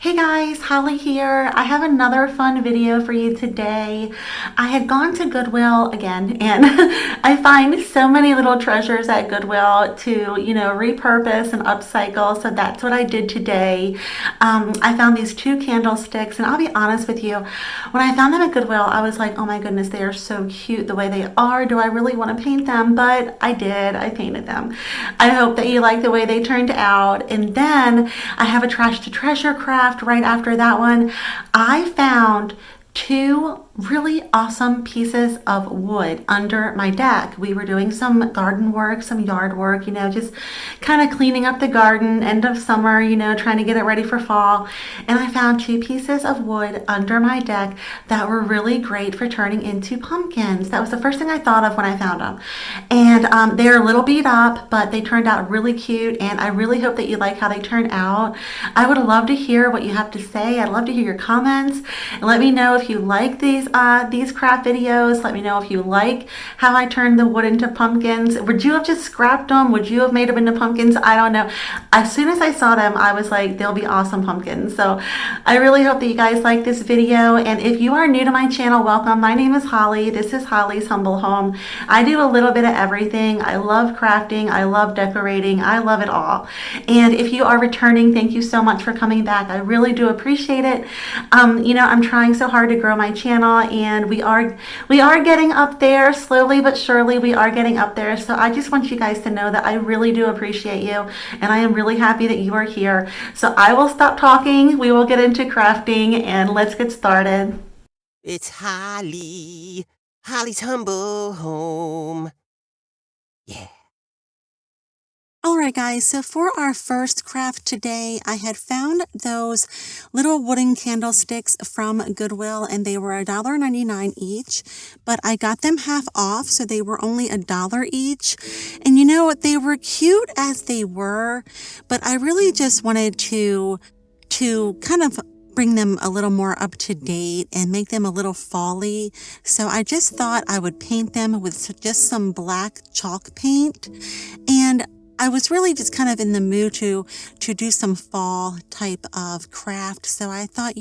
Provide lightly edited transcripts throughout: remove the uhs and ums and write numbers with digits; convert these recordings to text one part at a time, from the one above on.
Hey guys, Holly here. I have another fun video for you today. I had gone to Goodwill again and I find so many little treasures at Goodwill to, repurpose and upcycle. So that's what I did today. I found these two candlesticks and I'll be honest with you, when I found them at Goodwill, I was like, oh my goodness, they are so cute the way they are. Do I really want to paint them? But I did. I painted them. I hope that you like the way they turned out. And then I have a trash to treasure craft right after that one. I found two really awesome pieces of wood under my deck. We were doing some garden work, some yard work, just kind of cleaning up the garden, end of summer, trying to get it ready for fall. And I found two pieces of wood under my deck that were really great for turning into pumpkins. That was the first thing I thought of when I found them. And they're a little beat up, but they turned out really cute. And I really hope that you like how they turned out. I would love to hear what you have to say. I'd love to hear your comments. And let me know if you like these craft videos. Let me know if you like how I turned the wood into pumpkins. Would you have just scrapped them? Would you have made them into pumpkins? I don't know. As soon as I saw them, I was like, they'll be awesome pumpkins. So I really hope that you guys like this video. And if you are new to my channel, welcome. My name is Holly. This is Holly's Humble Home. I do a little bit of everything. I love crafting. I love decorating. I love it all. And if you are returning, thank you so much for coming back. I really do appreciate it. I'm trying so hard to grow my channel, and we are getting up there slowly but surely. We are getting up there. So I just want you guys to know that I really do appreciate you, and I am really happy that you are here. So I will stop talking. We will get into crafting, and let's get started. It's Holly. Holly's Humble Home. Yeah. Alright guys, so for our first craft today, I had found those little wooden candlesticks from Goodwill, and they were $1.99 each, but I got them half off, so they were only $1 each. And they were cute as they were, but I really just wanted to kind of bring them a little more up to date and make them a little fall-y. So I just thought I would paint them with just some black chalk paint. And I was really just kind of in the mood to do some fall type of craft. So I thought,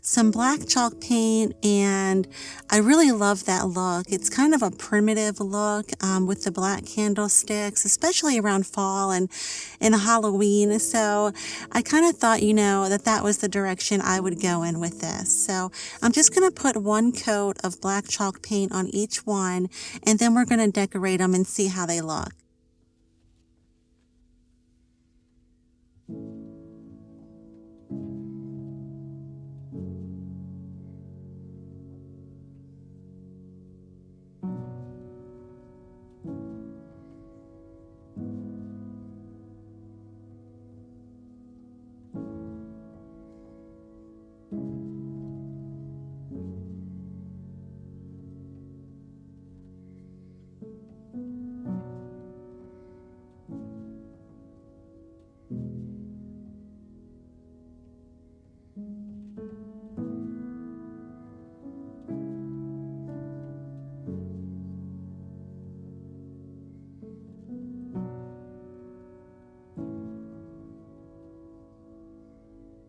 some black chalk paint, and I really love that look. It's kind of a primitive look with the black candlesticks, especially around fall and Halloween. So I kind of thought, that was the direction I would go in with this. So I'm just going to put one coat of black chalk paint on each one, and then we're going to decorate them and see how they look.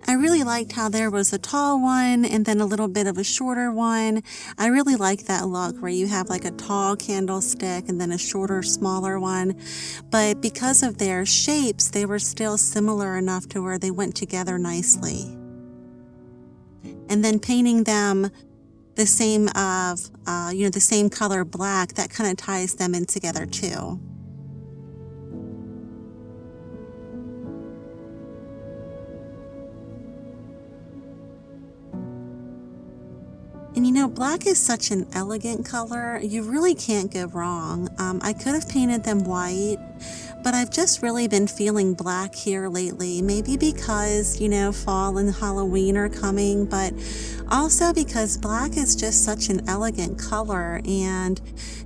I really liked how there was a tall one and then a little bit of a shorter one. I really like that look where you have like a tall candlestick and then a shorter, smaller one. But because of their shapes, they were still similar enough to where they went together nicely. And then painting them the same the same color black, that kind of ties them in together too. And black is such an elegant color. You really can't go wrong. I could have painted them white, but I've just really been feeling black here lately. Maybe because, fall and Halloween are coming, but also because black is just such an elegant color, and,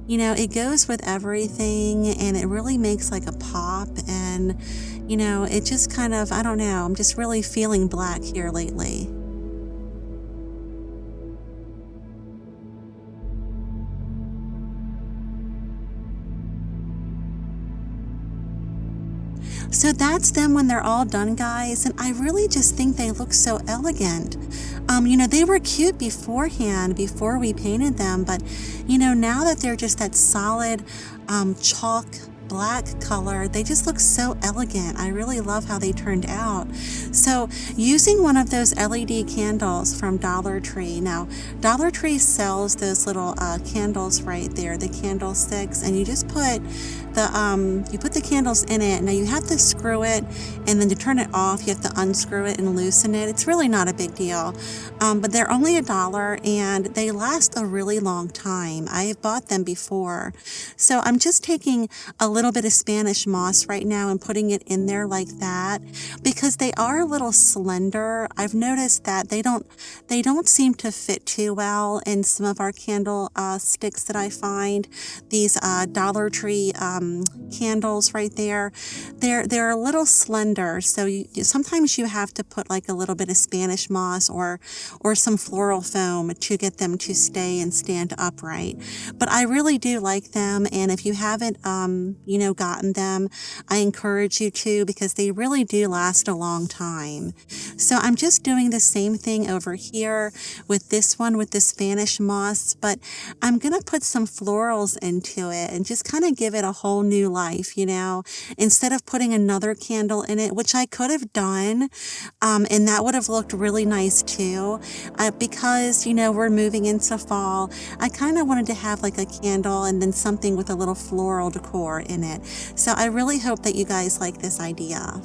it goes with everything, and it really makes like a pop, and, it just kind of, I don't know, I'm just really feeling black here lately. So that's them when they're all done, guys, and I really just think they look so elegant. They were cute beforehand, before we painted them, but, now that they're just that solid chalk black color, they just look so elegant. I really love how they turned out. So using one of those LED candles from Dollar Tree. Now, Dollar Tree sells those little candles right there, the candlesticks, and you just put the candles in it. Now you have to screw it, and then to turn it off, you have to unscrew it and loosen it. It's really not a big deal, but they're only $1, and they last a really long time. I have bought them before. So I'm just taking a little bit of Spanish moss right now and putting it in there like that, because they are a little slender. I've noticed that they don't seem to fit too well in some of our candle sticks that I find. These Dollar Tree candles right there, they're a little slender, so sometimes you have to put like a little bit of Spanish moss or some floral foam to get them to stay and stand upright. But I really do like them, and if you haven't gotten them, I encourage you to, because they really do last a long time. So I'm just doing the same thing over here with this one with the Spanish moss, but I'm gonna put some florals into it and just kind of give it a whole new life, instead of putting another candle in it, which I could have done, and that would have looked really nice too, because we're moving into fall. I kind of wanted to have like a candle and then something with a little floral decor in it. So I really hope that you guys like this idea.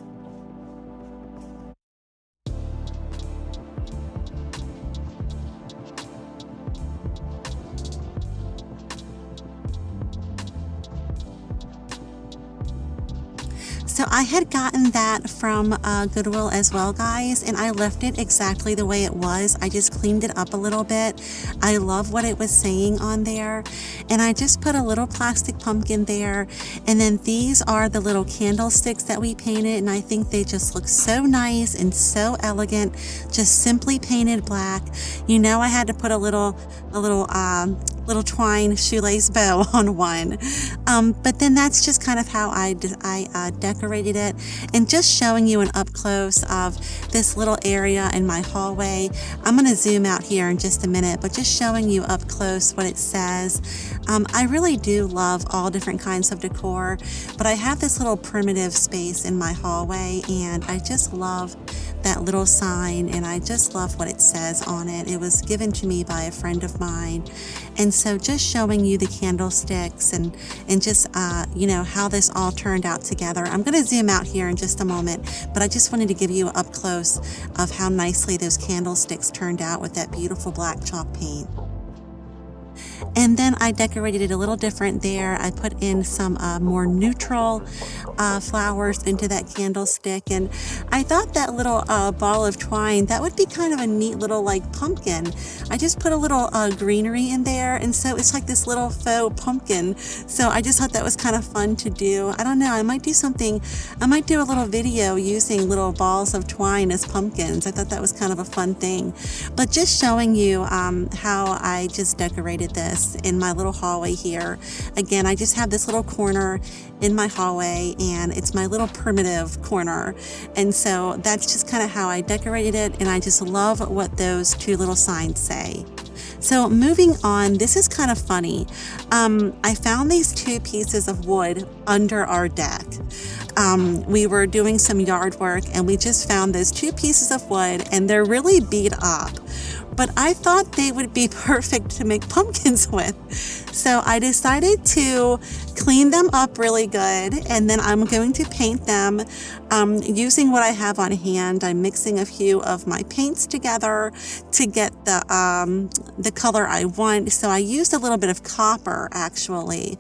So I had gotten that from Goodwill as well, guys, and I left it exactly the way it was. I just cleaned it up a little bit. I love what it was saying on there, and I just put a little plastic pumpkin there, and then these are the little candlesticks that we painted, and I think they just look so nice and so elegant, just simply painted black. I had to put a little twine shoelace bow on one, but then that's just kind of how I decorated it, and just showing you an up close of this little area in my hallway. I'm going to zoom out here in just a minute, but just showing you up close what it says. I really do love all different kinds of decor, but I have this little primitive space in my hallway, and I just love that little sign, and I just love what it says on it. It was given to me by a friend of mine, and so just showing you the candlesticks and just how this all turned out together. I'm going to zoom out here in just a moment, but I just wanted to give you up close of how nicely those candlesticks turned out with that beautiful black chalk paint. And then I decorated it a little different there. I put in some more neutral flowers into that candlestick, and I thought that little ball of twine, that would be kind of a neat little like pumpkin. I just put a little greenery in there, and so it's like this little faux pumpkin. So I just thought that was kind of fun to do. I don't know, I might do a little video using little balls of twine as pumpkins. I thought that was kind of a fun thing. But just showing you how I just decorated this in my little hallway here. Again, I just have this little corner in my hallway, and it's my little primitive corner, and so that's just kind of how I decorated it, and I just love what those two little signs say. So moving on, this is kind of funny. I found these two pieces of wood under our deck. We were doing some yard work, and we just found those two pieces of wood, and they're really beat up, but I thought they would be perfect to make pumpkins with. So I decided to clean them up really good, and then I'm going to paint them using what I have on hand. I'm mixing a few of my paints together to get the color I want. So I used a little bit of copper actually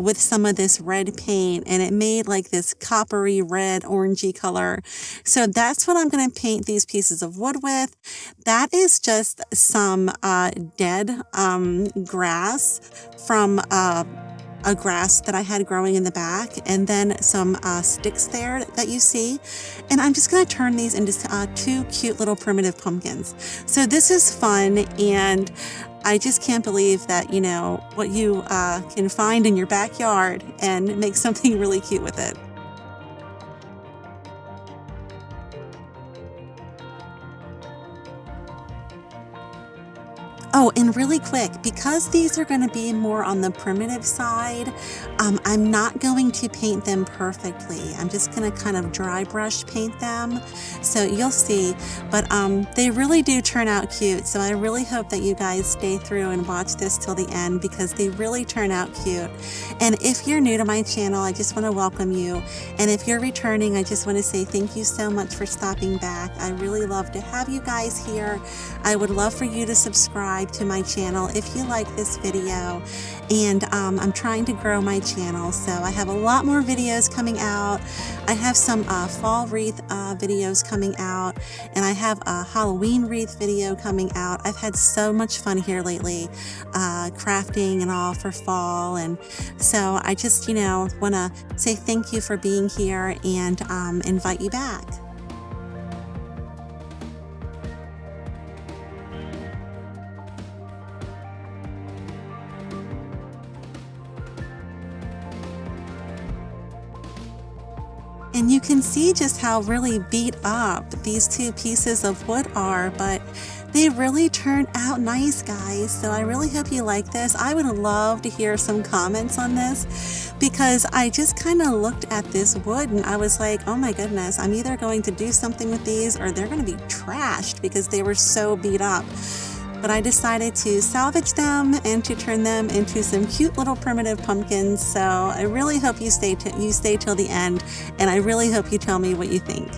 with some of this red paint, and it made like this coppery red orangey color. So that's what I'm going to paint these pieces of wood with. That is just some dead grass from a grass that I had growing in the back, and then some sticks there that you see. And I'm just going to turn these into two cute little primitive pumpkins. So this is fun, and I just can't believe that, what you can find in your backyard and make something really cute with it. Oh, and really quick, because these are going to be more on the primitive side, I'm not going to paint them perfectly. I'm just going to kind of dry brush paint them. So you'll see, but they really do turn out cute. So I really hope that you guys stay through and watch this till the end because they really turn out cute. And if you're new to my channel, I just want to welcome you. And if you're returning, I just want to say thank you so much for stopping back. I really love to have you guys here. I would love for you to subscribe to my channel if you like this video. And I'm trying to grow my channel, so I have a lot more videos coming out. I have some fall wreath videos coming out, and I have a Halloween wreath video coming out. I've had so much fun here lately, crafting and all for fall, and so I just, want to say thank you for being here and invite you back. And you can see just how really beat up these two pieces of wood are, but they really turned out nice, guys. So I really hope you like this. I would love to hear some comments on this because I just kind of looked at this wood and I was like, oh my goodness, I'm either going to do something with these or they're going to be trashed because they were so beat up. But I decided to salvage them and to turn them into some cute little primitive pumpkins. So I really hope you stay till the end, and I really hope you tell me what you think.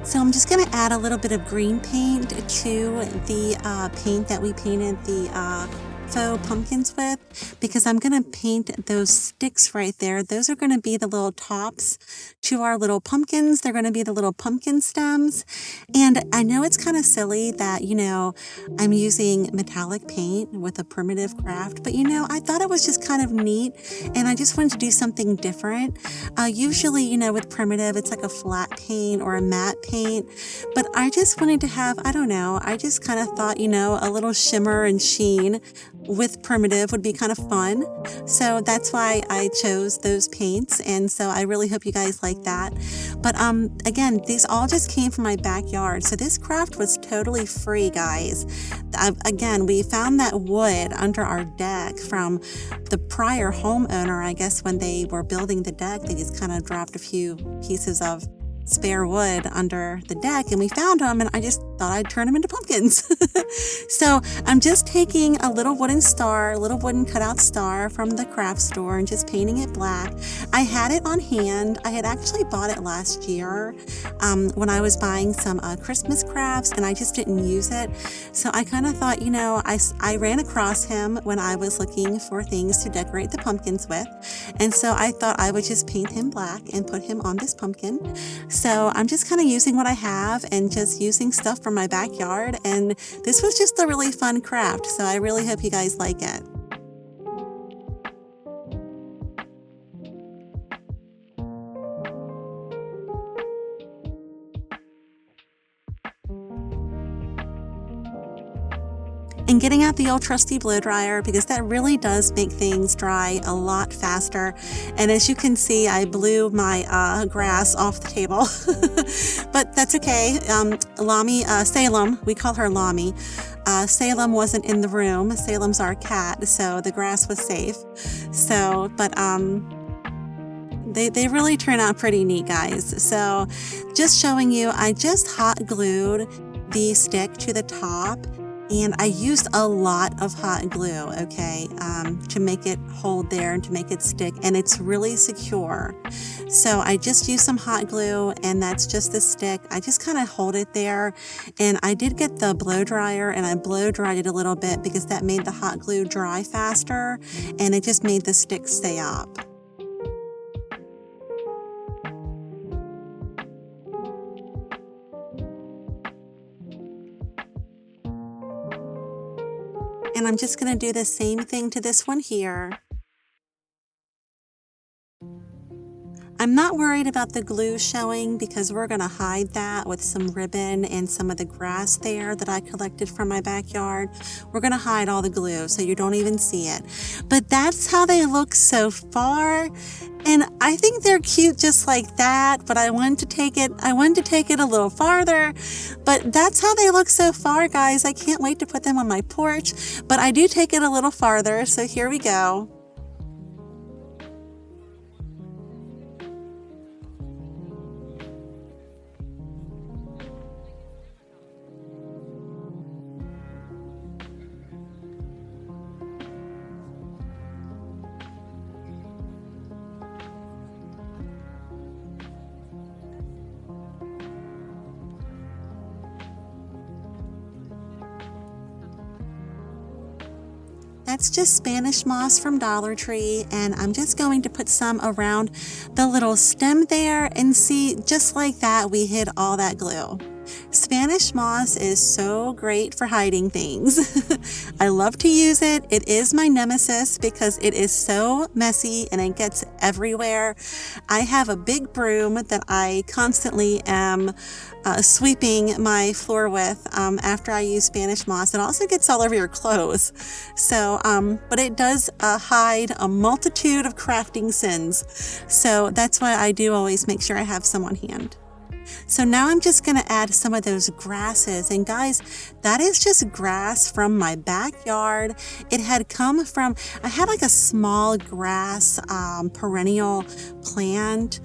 So I'm just going to add a little bit of green paint to the paint that we painted the faux pumpkins with, because I'm going to paint those sticks right there. Those are going to be the little tops to our little pumpkins. They're going to be the little pumpkin stems. And I know it's kind of silly that, I'm using metallic paint with a primitive craft, but I thought it was just kind of neat and I just wanted to do something different. Usually, with primitive, it's like a flat paint or a matte paint, but I just wanted to have, I just kind of thought, a little shimmer and sheen with primitive would be kind of fun. So that's why I chose those paints. And so I really hope you guys like that. But again, these all just came from my backyard. So this craft was totally free, guys. Again, we found that wood under our deck from the prior homeowner. I guess when they were building the deck, they just kind of dropped a few pieces of spare wood under the deck and we found them, and I just thought I'd turn them into pumpkins. So I'm just taking a little wooden cutout star from the craft store and just painting it black. I had it on hand. I had actually bought it last year when I was buying some Christmas crafts, and I just didn't use it. So I kind of thought, I ran across him when I was looking for things to decorate the pumpkins with, and so I thought I would just paint him black and put him on this pumpkin. So I'm just kind of using what I have and just using stuff from my backyard, and this was just a really fun craft, so I really hope you guys like it. And getting out the old trusty blow dryer, because that really does make things dry a lot faster. And as you can see, I blew my grass off the table, but that's okay. Salem, we call her Lami. Salem wasn't in the room. Salem's our cat, so the grass was safe. So, but They really turn out pretty neat, guys. So just showing you, I just hot glued the stick to the top, and I used a lot of hot glue, okay, to make it hold there and to make it stick, and it's really secure. So I just used some hot glue, and that's just the stick. I just kind of hold it there, and I did get the blow dryer, and I blow dried it a little bit because that made the hot glue dry faster, and it just made the stick stay up. And I'm just going to do the same thing to this one here. I'm not worried about the glue showing because we're going to hide that with some ribbon and some of the grass there that I collected from my backyard. We're going to hide all the glue so you don't even see it. But that's how they look so far. And I think they're cute just like that, but I wanted to take it a little farther. But that's how they look so far, guys. I can't wait to put them on my porch, but I do take it a little farther. So here we go. That's just Spanish moss from Dollar Tree, and I'm just going to put some around the little stem there, and see, just like that, we hid all that glue. Spanish moss is so great for hiding things. I love to use it. It is my nemesis because it is so messy and it gets everywhere. I have a big broom that I constantly am sweeping my floor with after I use Spanish moss. It also gets all over your clothes. So, but it does hide a multitude of crafting sins. So that's why I do always make sure I have some on hand. So now I'm just going to add some of those grasses. And guys, that is just grass from my backyard. It had come from, I had like a small grass perennial plant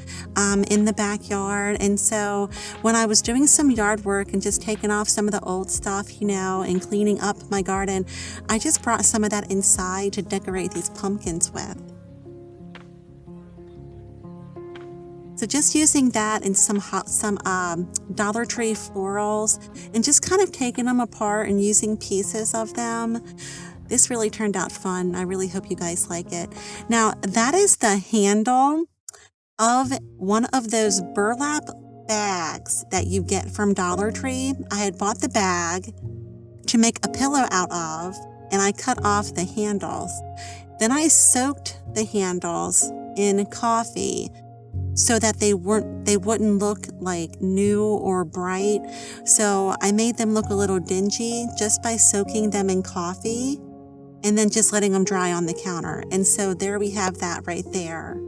in the backyard. And so when I was doing some yard work and just taking off some of the old stuff, you know, and cleaning up my garden, I just brought some of that inside to decorate these pumpkins with. So just using that and some Dollar Tree florals and just kind of taking them apart and using pieces of them. This really turned out fun. I really hope you guys like it. Now that is the handle of one of those burlap bags that you get from Dollar Tree. I had bought the bag to make a pillow out of, and I cut off the handles. Then I soaked the handles in coffee so that they wouldn't look like new or bright. So I made them look a little dingy just by soaking them in coffee and then just letting them dry on the counter. And so there we have that right there.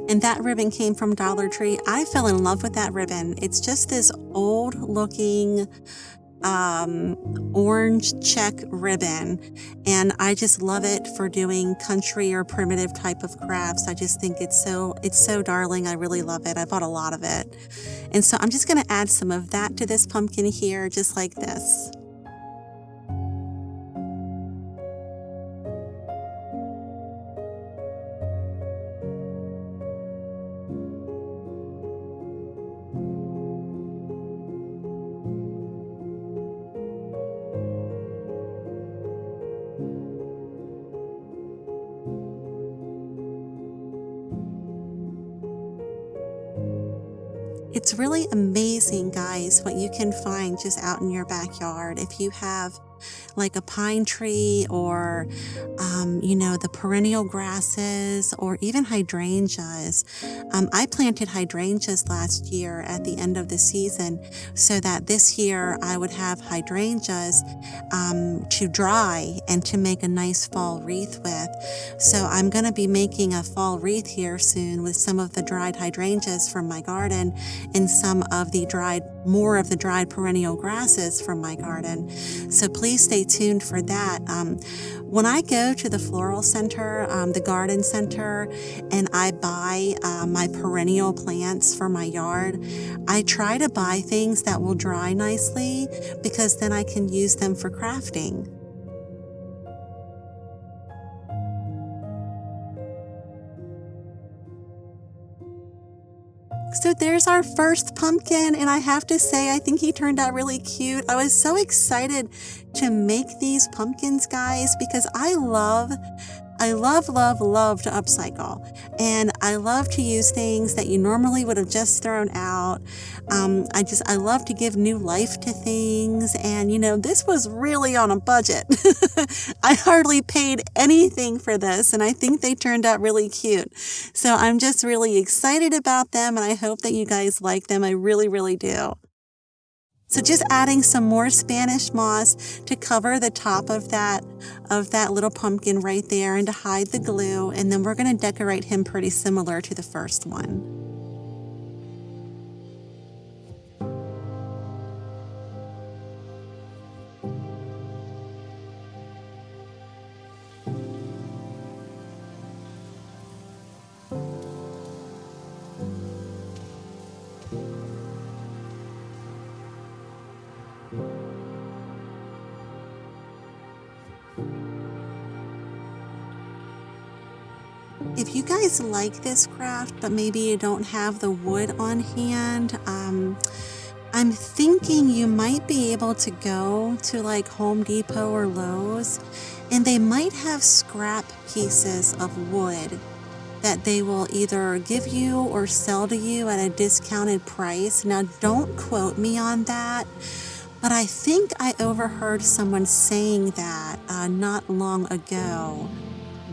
And that ribbon came from Dollar Tree. I fell in love with that ribbon. It's just this old looking orange check ribbon, and I just love it for doing country or primitive type of crafts. I just think it's so darling. I really love it. I bought a lot of it. And so I'm just going to add some of that to this pumpkin here, just like this. It's really amazing, guys, what you can find just out in your backyard. If you have like a pine tree or, you know, the perennial grasses or even hydrangeas. I planted hydrangeas last year at the end of the season so that this year I would have hydrangeas to dry and to make a nice fall wreath with. So I'm going to be making a fall wreath here soon with some of the dried hydrangeas from my garden and some of the more of the dried perennial grasses from my garden. So please please stay tuned for that. When I go to the floral center, the garden center, and I buy my perennial plants for my yard, I try to buy things that will dry nicely because then I can use them for crafting. So there's our first pumpkin, and I have to say, I think he turned out really cute. I was so excited to make these pumpkins, guys, because I love to upcycle, and I love to use things that you normally would have just thrown out. I love to give new life to things, and this was really on a budget. I hardly paid anything for this, and I think they turned out really cute. So I'm just really excited about them, and I hope that you guys like them. I really, really do. So just adding some more Spanish moss to cover the top of that little pumpkin right there and to hide the glue. And then we're going to decorate him pretty similar to the first one. If you guys like this craft, but maybe you don't have the wood on hand, I'm thinking you might be able to go to like Home Depot or Lowe's, and they might have scrap pieces of wood that they will either give you or sell to you at a discounted price. Now, don't quote me on that, but I think I overheard someone saying that not long ago,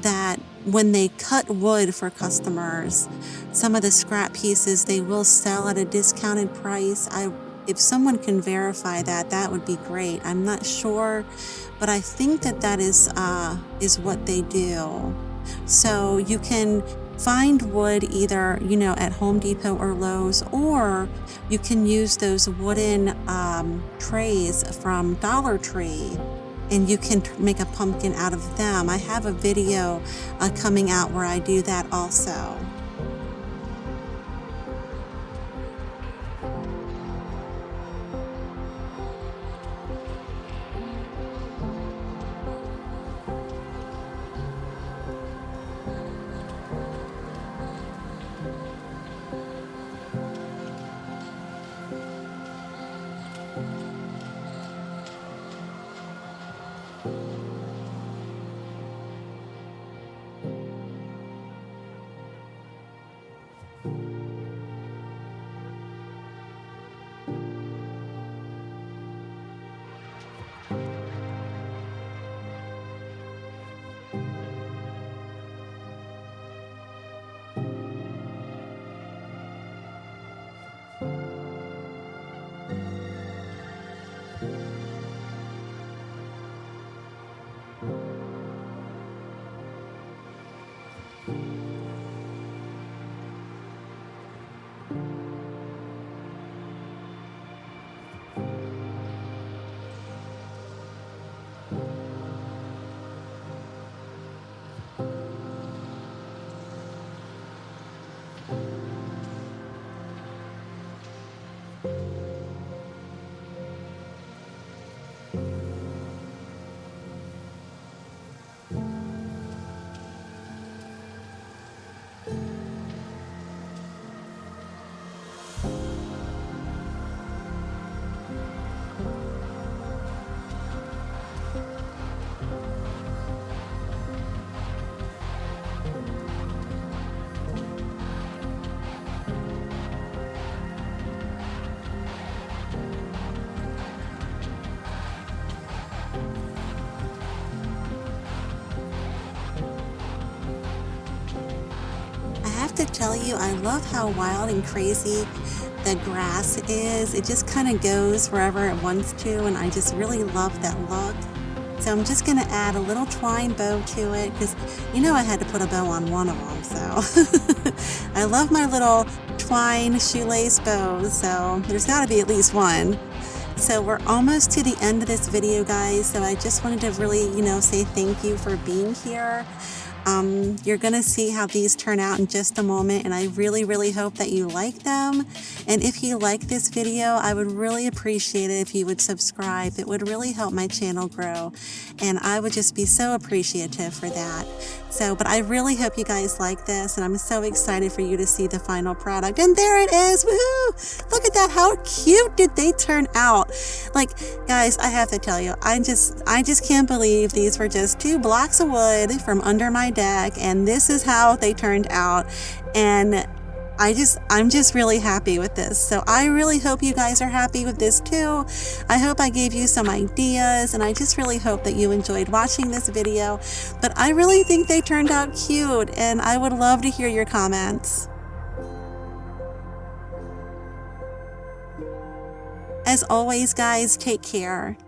that when they cut wood for customers, some of the scrap pieces they will sell at a discounted price. If someone can verify that, that would be great. I'm not sure, but I think that is what they do. So you can find wood either, at Home Depot or Lowe's, or you can use those wooden trays from Dollar Tree, and you can make a pumpkin out of them. I have a video coming out where I do that also. To tell you, I love how wild and crazy the grass is. It just kind of goes wherever it wants to, and I just really love that look. So I'm just going to add a little twine bow to it because I had to put a bow on one of them. So I love my little twine shoelace bows, so there's got to be at least one. So we're almost to the end of this video, guys. So I just wanted to really, say thank you for being here. You're gonna see how these turn out in just a moment, and I really, really hope that you like them. And if you like this video, I would really appreciate it if you would subscribe. It would really help my channel grow, and I would just be so appreciative for that. But I really hope you guys like this, and I'm so excited for you to see the final product. And there it is! Woohoo! Look at that! How cute did they turn out? Like, guys, I have to tell you, I just can't believe these were just 2 blocks of wood from under my deck, and this is how they turned out. And I'm just really happy with this. So I really hope you guys are happy with this too. I hope I gave you some ideas, and I just really hope that you enjoyed watching this video. But I really think they turned out cute, and I would love to hear your comments. As always, guys, take care.